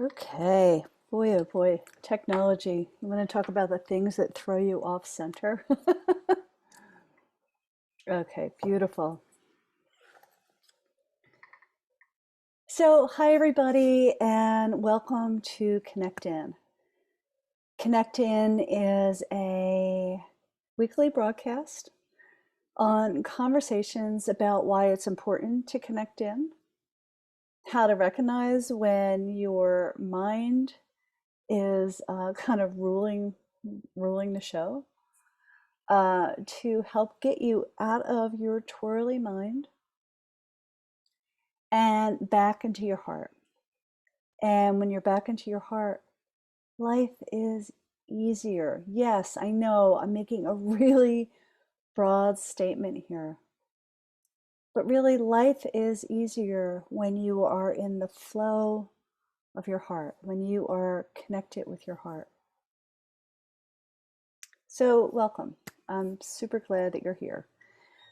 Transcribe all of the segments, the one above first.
Okay, boy, oh boy, technology. You want to talk about the things that throw you off center? Okay, beautiful. So, hi everybody, and welcome to Connect In. Connect In is a weekly broadcast on conversations about why it's important to connect in, how to recognize when your mind is kind of ruling the show, to help get you out of your twirly mind and back into your heart. And when you're back into your heart, life is easier. Yes, I know I'm making a really broad statement here, but really, life is easier when you are in the flow of your heart, when you are connected with your heart. So, welcome. I'm super glad that you're here.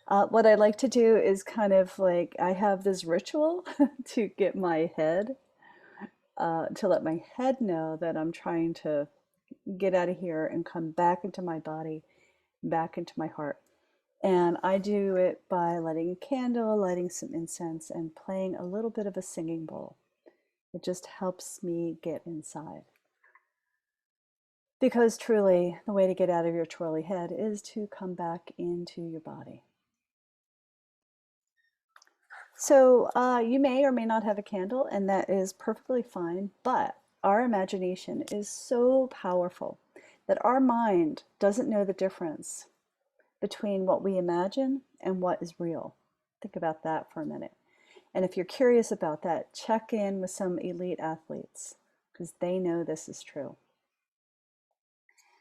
What I like to do is kind of like I have this ritual to get my head, to let my head know that I'm trying to get out of here and come back into my body, back into my heart. And I do it by lighting a candle, lighting some incense, and playing a little bit of a singing bowl. It just helps me get inside. Because truly, the way to get out of your twirly head is to come back into your body. So you may or may not have a candle, and that is perfectly fine, but our imagination is so powerful that our mind doesn't know the difference between what we imagine and what is real. Think about that for a minute. And if you're curious about that, check in with some elite athletes because they know this is true.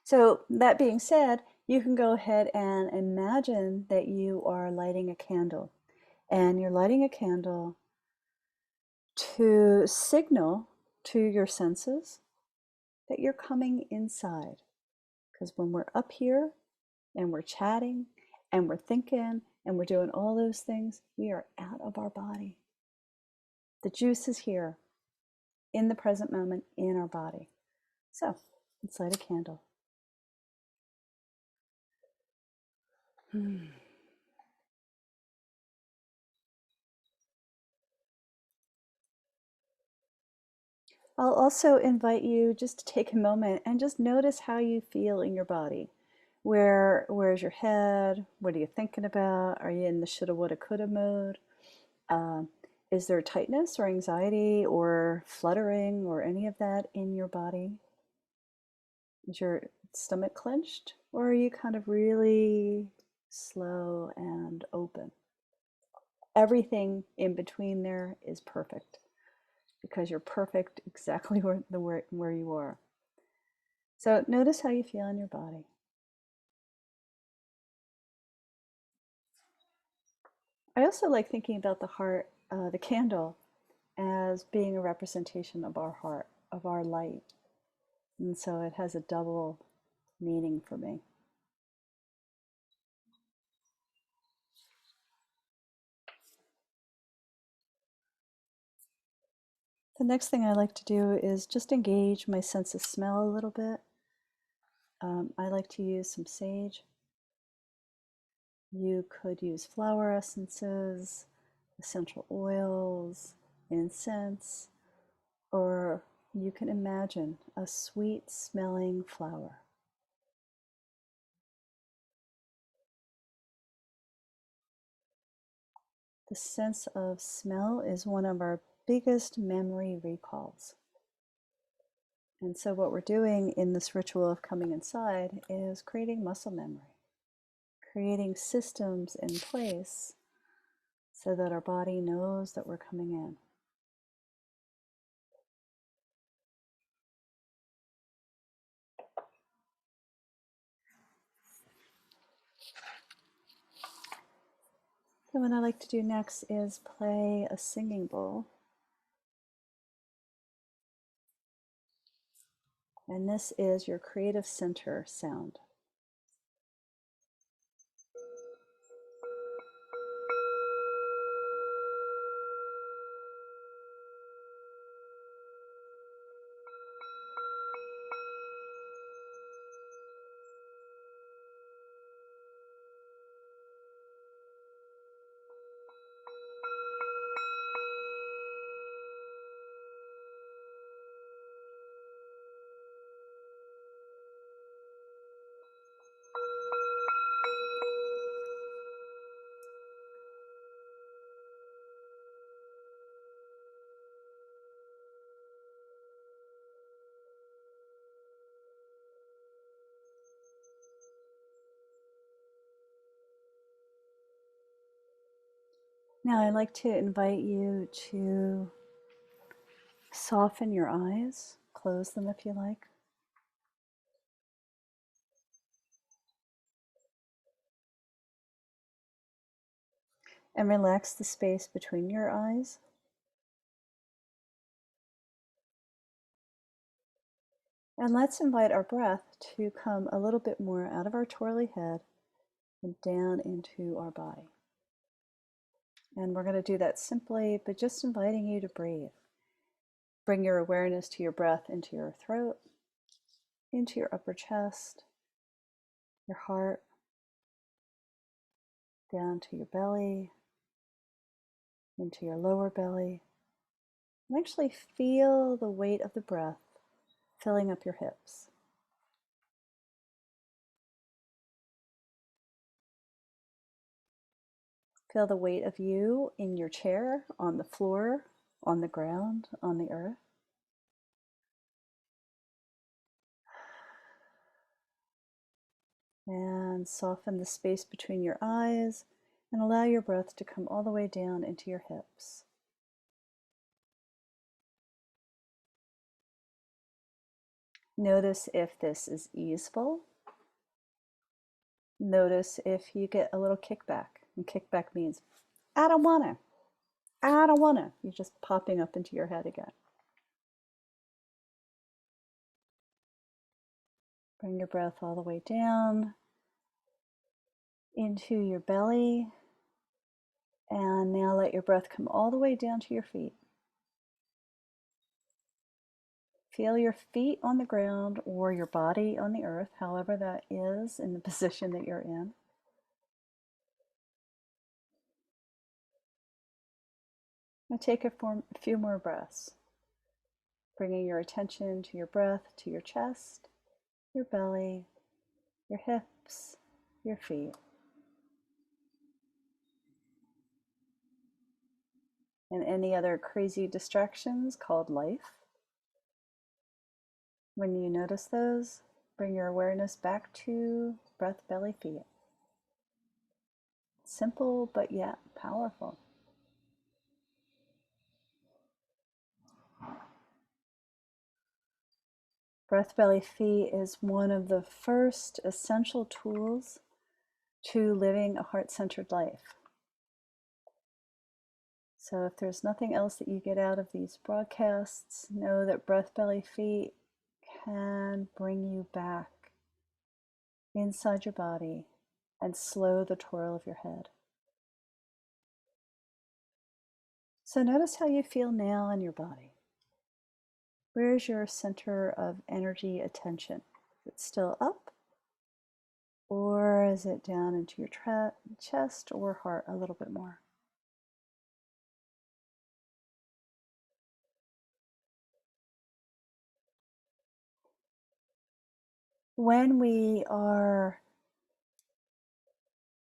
So that being said, you can go ahead and imagine that you are lighting a candle, and you're lighting a candle to signal to your senses that you're coming inside. Because when we're up here and we're chatting and we're thinking and we're doing all those things, we are out of our body. The juice is here in the present moment in our body. So let's light a candle. I'll also invite you just to take a moment and just notice how you feel in your body. Where's your head? What are you thinking about? Are you in the shoulda, woulda, coulda mode? Um, is there tightness or anxiety or fluttering or any of that in your body? Is your stomach clenched or are you kind of really slow and open? Everything in between there is perfect because you're perfect exactly where you are. So notice how you feel in your body. I also like thinking about the heart, the candle, as being a representation of our heart, of our light. And so it has a double meaning for me. The next thing I like to do is just engage my sense of smell a little bit. I like to use some sage. You could use flower essences, essential oils, incense, or you can imagine a sweet smelling flower. The sense of smell is one of our biggest memory recalls. And so, what we're doing in this ritual of coming inside is creating muscle memory, creating systems in place so that our body knows that we're coming in. And what I like to do next is play a singing bowl. And this is your creative center sound. Now I'd like to invite you to soften your eyes, close them if you like. And relax the space between your eyes. And let's invite our breath to come a little bit more out of our twirly head and down into our body. And we're going to do that simply, but just inviting you to breathe. Bring your awareness to your breath into your throat, into your upper chest, your heart, down to your belly, into your lower belly. And actually feel the weight of the breath filling up your hips. Feel the weight of you in your chair, on the floor, on the ground, on the earth. And soften the space between your eyes and allow your breath to come all the way down into your hips. Notice if this is easeful. Notice if you get a little kickback. And kickback means, I don't wanna. I don't wanna. You're just popping up into your head again. Bring your breath all the way down into your belly. And now let your breath come all the way down to your feet. Feel your feet on the ground or your body on the earth, however that is in the position that you're in. And take a few more breaths, bringing your attention to your breath, to your chest, your belly, your hips, your feet. And any other crazy distractions called life. When you notice those, bring your awareness back to breath, belly, feet. Simple, but yet powerful. Breath, belly, feet is one of the first essential tools to living a heart-centered life. So if there's nothing else that you get out of these broadcasts, know that breath, belly, feet can bring you back inside your body and slow the twirl of your head. So notice how you feel now in your body. Where is your center of energy, attention? Is it still up? Or is it down into your chest or heart a little bit more? When we are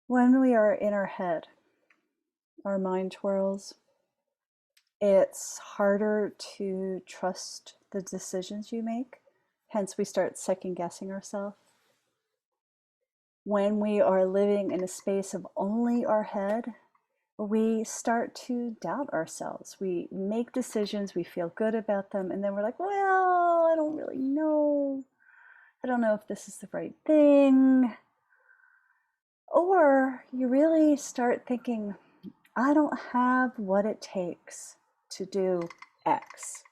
in our head, our mind twirls, it's harder to trust the decisions you make. Hence, we start second guessing ourselves. When we are living in a space of only our head, we start to doubt ourselves. We make decisions, we feel good about them, and then we're like, well, I don't really know. I don't know if this is the right thing. Or you really start thinking, I don't have what it takes to do X.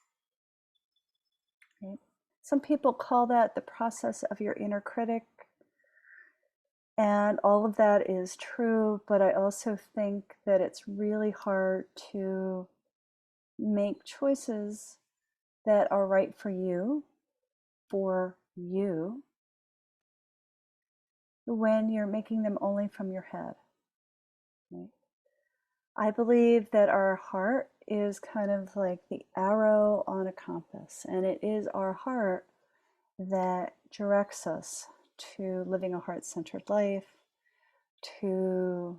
Right? Some people call that the process of your inner critic. And all of that is true, but I also think that it's really hard to make choices that are right for you when you're making them only from your head. Right? I believe that our heart is kind of like the arrow on a compass, and it is our heart that directs us to living a heart-centered life, to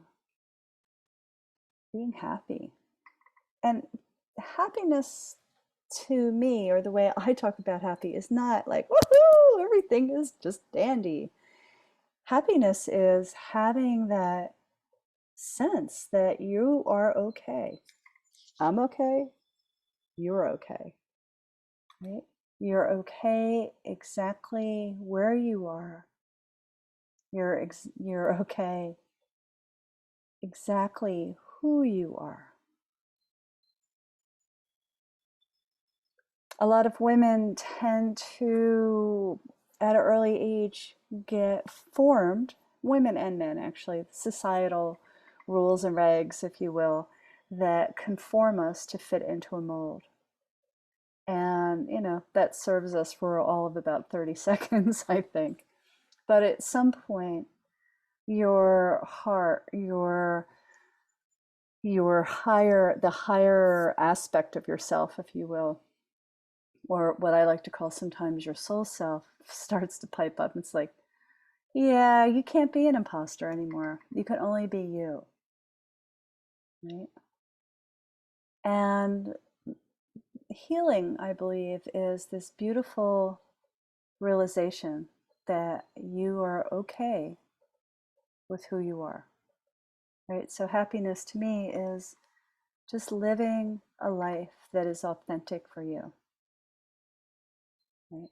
being happy. And happiness to me, or the way I talk about happy, is not like, woohoo, everything is just dandy. Happiness is having that sense that you are okay. I'm okay. You're okay, right? You're okay exactly where you are. You're okay exactly who you are. A lot of women tend to, at an early age, get formed, women and men actually, societal rules and regs, if you will, that conform us to fit into a mold. And, that serves us for all of about 30 seconds, I think. But at some point, your heart, the higher aspect of yourself, if you will, or what I like to call sometimes your soul self, starts to pipe up. It's like, yeah, you can't be an imposter anymore. You can only be you, right? And healing, I believe, is this beautiful realization that you are okay with who you are, right? So happiness to me is just living a life that is authentic for you, right?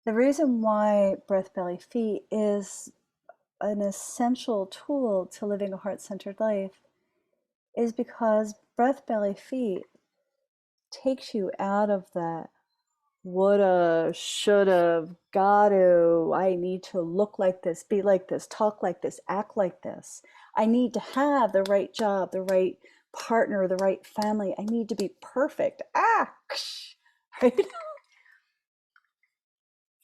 The reason why breath, belly, feet is an essential tool to living a heart-centered life is because breath, belly, feet takes you out of that woulda, shoulda, gotta, I need to look like this, be like this, talk like this, act like this. I need to have the right job, the right partner, the right family. I need to be perfect. Right?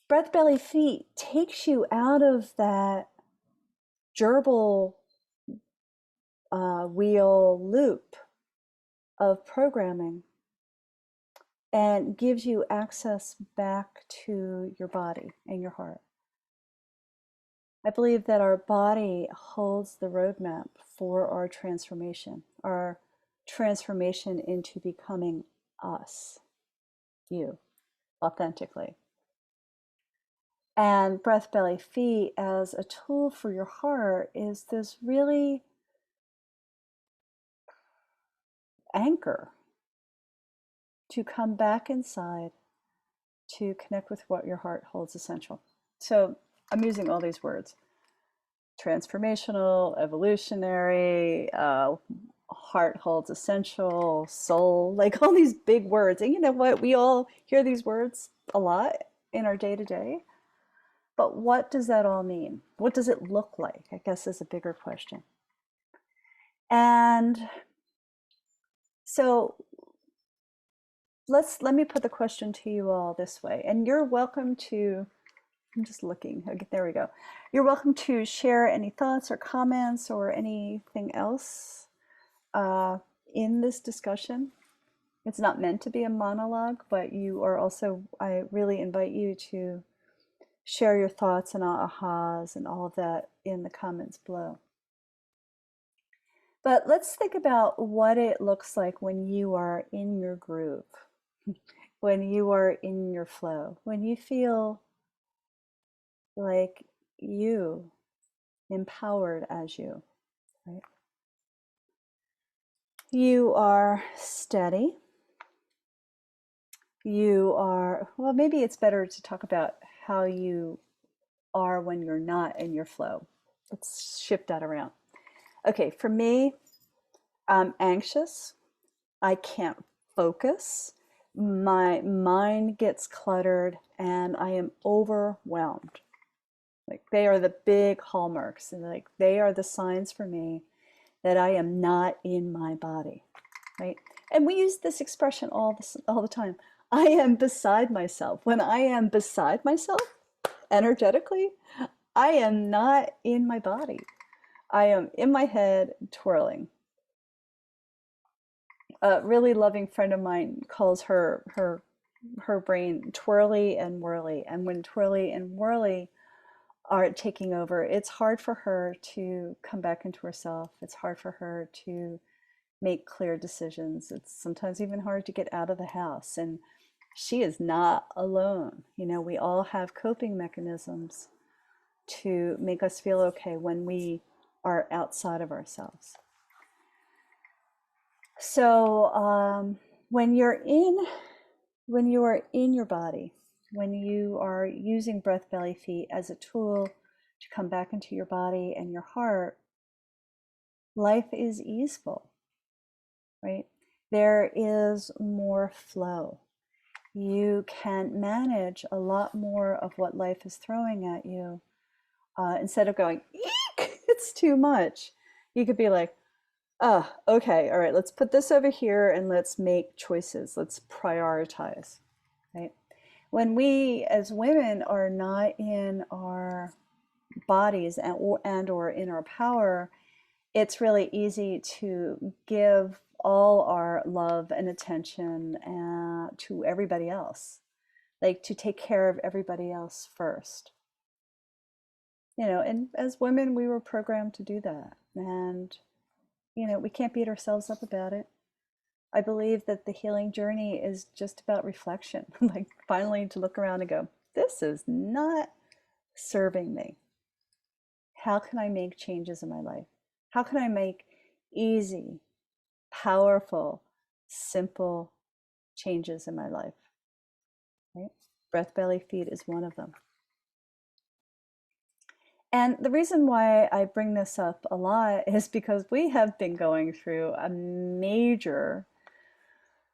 Breath, belly, feet takes you out of that gerbil wheel loop of programming and gives you access back to your body and your heart. I believe that our body holds the roadmap for our transformation into becoming us, you, authentically. And breath, belly, feet as a tool for your heart is this really anchor to come back inside to connect with what your heart holds essential. So I'm using all these words: transformational, evolutionary, heart holds essential, soul, like all these big words. And you know what? We all hear these words a lot in our day to day. But what does that all mean? What does it look like? I guess is a bigger question. And so let me put the question to you all this way. And you're welcome to, I'm just looking. Okay, there we go. You're welcome to share any thoughts or comments or anything else uh, in this discussion. It's not meant to be a monologue, but you are also, I really invite you to share your thoughts and ahas and all of that in the comments below. But let's think about what it looks like when you are in your groove, when you are in your flow, when you feel like you, empowered as you, right? You are steady. You are, well, maybe it's better to talk about how you are when you're not in your flow. Let's shift that around. Okay, for me, I'm anxious. I can't focus. My mind gets cluttered and I am overwhelmed. Like they are the big hallmarks, and like they are the signs for me that I am not in my body, right? And we use this expression all the time. I am beside myself. When I am beside myself energetically, I am not in my body. I am in my head twirling. A really loving friend of mine calls her brain twirly and whirly. And when twirly and whirly are taking over, it's hard for her to come back into herself. It's hard for her to make clear decisions. It's sometimes even hard to get out of the house. And she is not alone. We all have coping mechanisms to make us feel okay when we are outside of ourselves. So when you are in your body, when you are using breath, belly, feet as a tool to come back into your body and your heart, life is easeful, right? There is more flow. You can manage a lot more of what life is throwing at you. Instead of going, eek, it's too much, you could be like, oh, okay, all right, let's put this over here and let's make choices. Let's prioritize, right? When we as women are not in our bodies and or in our power, it's really easy to give all our love and attention to everybody else, like to take care of everybody else first. And as women, we were programmed to do that. And, we can't beat ourselves up about it. I believe that the healing journey is just about reflection, like finally to look around and go, this is not serving me. How can I make changes in my life? How can I make easy, powerful, simple changes in my life? Right? Breath, belly, feet is one of them. And the reason why I bring this up a lot is because we have been going through a major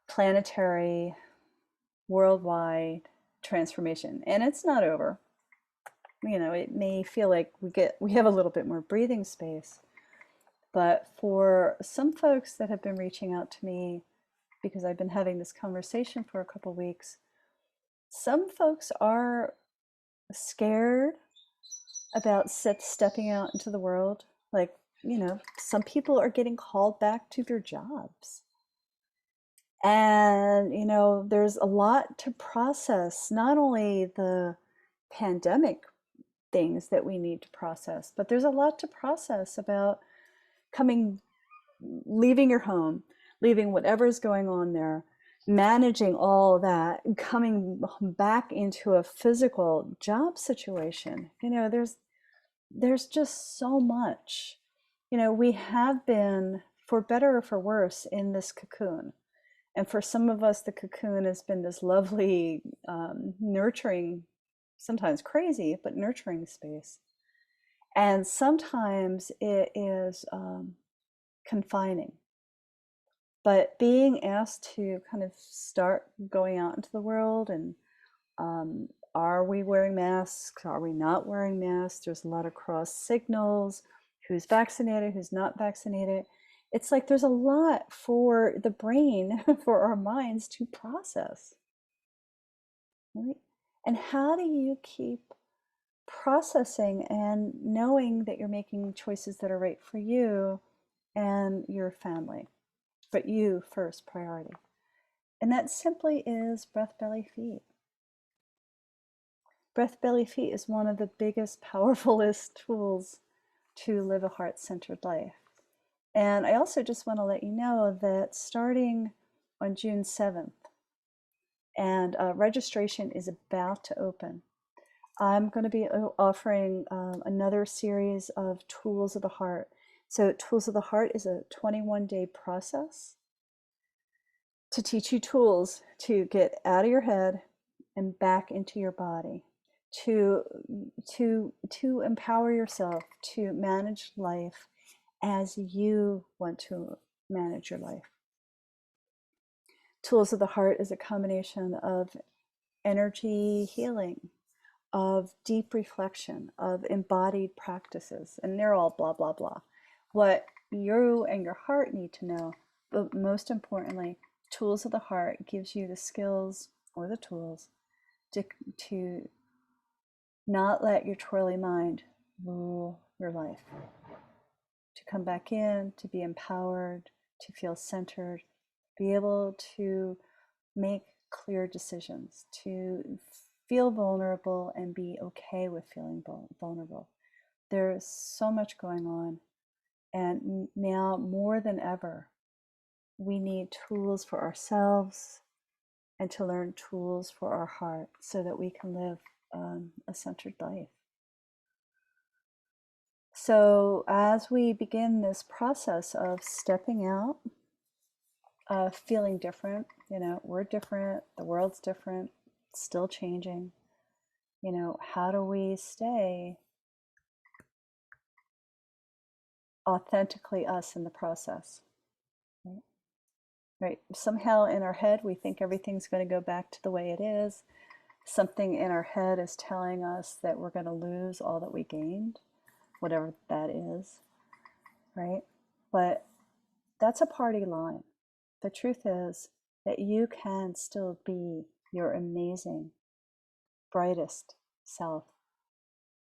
planetary, worldwide transformation, and it's not over. It may feel like we have a little bit more breathing space, but for some folks that have been reaching out to me, because I've been having this conversation for a couple weeks, some folks are scared about stepping out into the world. Like, some people are getting called back to their jobs. And, there's a lot to process, not only the pandemic things that we need to process, but there's a lot to process about leaving your home, leaving whatever's going on there, managing all of that, and coming back into a physical job situation. There's just so much. We have been, for better or for worse, in this cocoon. And for some of us, the cocoon has been this lovely, nurturing, sometimes crazy, but nurturing space. And sometimes it is confining. But being asked to kind of start going out into the world and are we wearing masks? Are we not wearing masks? There's a lot of cross signals. Who's vaccinated? Who's not vaccinated? It's like there's a lot for the brain, for our minds to process. Right? And how do you keep processing and knowing that you're making choices that are right for you and your family, but you first priority? And that simply is breath, belly, feet. Breath, belly, feet is one of the biggest, powerfulest tools to live a heart-centered life. And I also just want to let you know that starting on June 7th, and registration is about to open, I'm going to be offering another series of Tools of the Heart. So Tools of the Heart is a 21-day process to teach you tools to get out of your head and back into your body, to empower yourself to manage life as you want to manage your life. Tools of the Heart is a combination of energy healing, of deep reflection, of embodied practices, and they're all blah, blah, blah. What you and your heart need to know, but most importantly, Tools of the Heart gives you the skills or the tools to not let your twirly mind rule your life, to come back in, to be empowered, to feel centered, be able to make clear decisions, to feel vulnerable and be okay with feeling vulnerable. There's so much going on, and now more than ever, we need tools for ourselves and to learn tools for our heart so that we can live a centered life. So as we begin this process of stepping out, feeling different, we're different, the world's different, still changing, how do we stay authentically us in the process? Right? Right. Somehow in our head, we think everything's going to go back to the way it is. Something in our head is telling us that we're going to lose all that we gained, whatever that is, right? But that's a party line. The truth is that you can still be your amazing, brightest self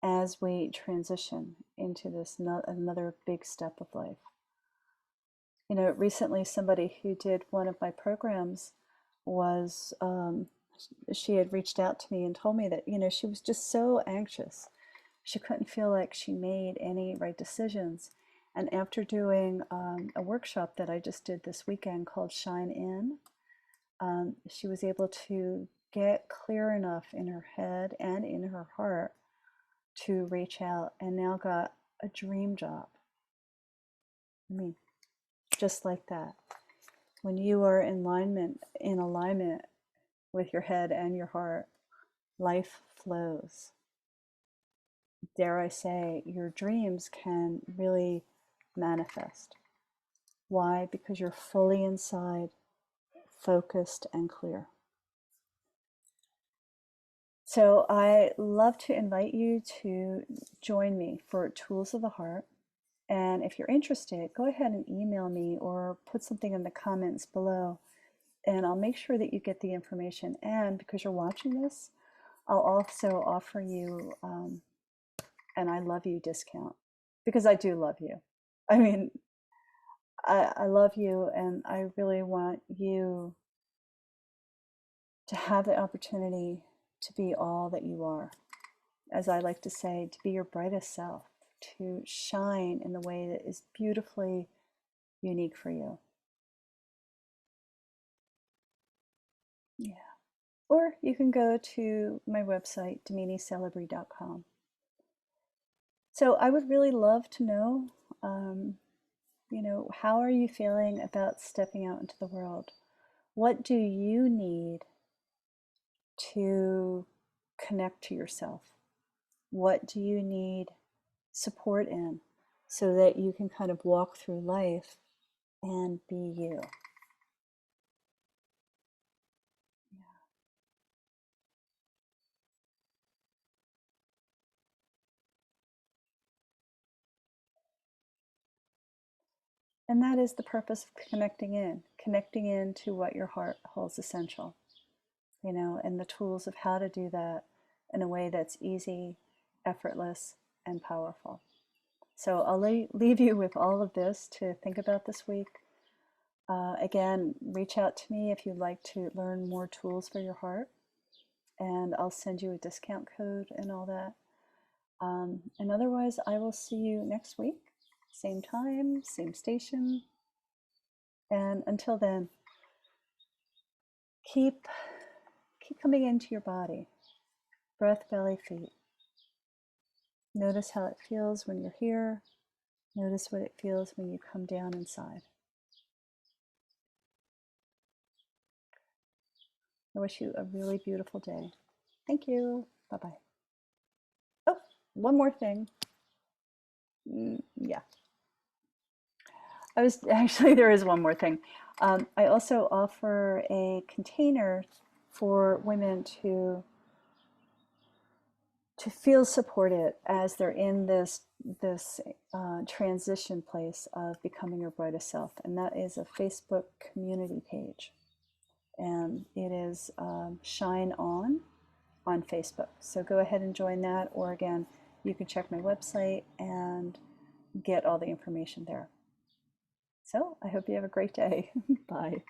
as we transition into this another big step of life. Recently somebody who did one of my programs was, she had reached out to me and told me that, she was just so anxious. She couldn't feel like she made any right decisions. And after doing a workshop that I just did this weekend called Shine In, she was able to get clear enough in her head and in her heart to reach out, and now got a dream job. I mean, just like that. When you are in alignment with your head and your heart, life flows. Dare I say, your dreams can really manifest. Why? Because you're fully inside, focused and clear. So I love to invite you to join me for Tools of the Heart. And if you're interested, go ahead and email me or put something in the comments below, and I'll make sure that you get the information. And because you're watching this, I'll also offer you an I love you discount, because I do love you. I mean, I love you, and I really want you to have the opportunity to be all that you are. As I like to say, to be your brightest self, to shine in the way that is beautifully unique for you. Yeah. Or you can go to my website, dominicelebri.com. So I would really love to know, how are you feeling about stepping out into the world? What do you need to connect to yourself? What do you need support in so that you can kind of walk through life and be you? And that is the purpose of connecting in to what your heart holds essential, and the tools of how to do that in a way that's easy, effortless, and powerful. So I'll leave you with all of this to think about this week. Again, reach out to me if you'd like to learn more tools for your heart, and I'll send you a discount code and all that. And otherwise, I will see you next week, same time, same station. And until then, keep coming into your body. Breath, belly, feet. Notice how it feels when you're here. Notice what it feels when you come down inside. I wish you a really beautiful day. Thank you. Bye-bye. Oh, one more thing. Yeah. There is one more thing. I also offer a container for women to feel supported as they're in this transition place of becoming your brightest self, and that is a Facebook community page, and it is Shine on Facebook. So go ahead and join that, or again, you can check my website and get all the information there. So I hope you have a great day. Bye.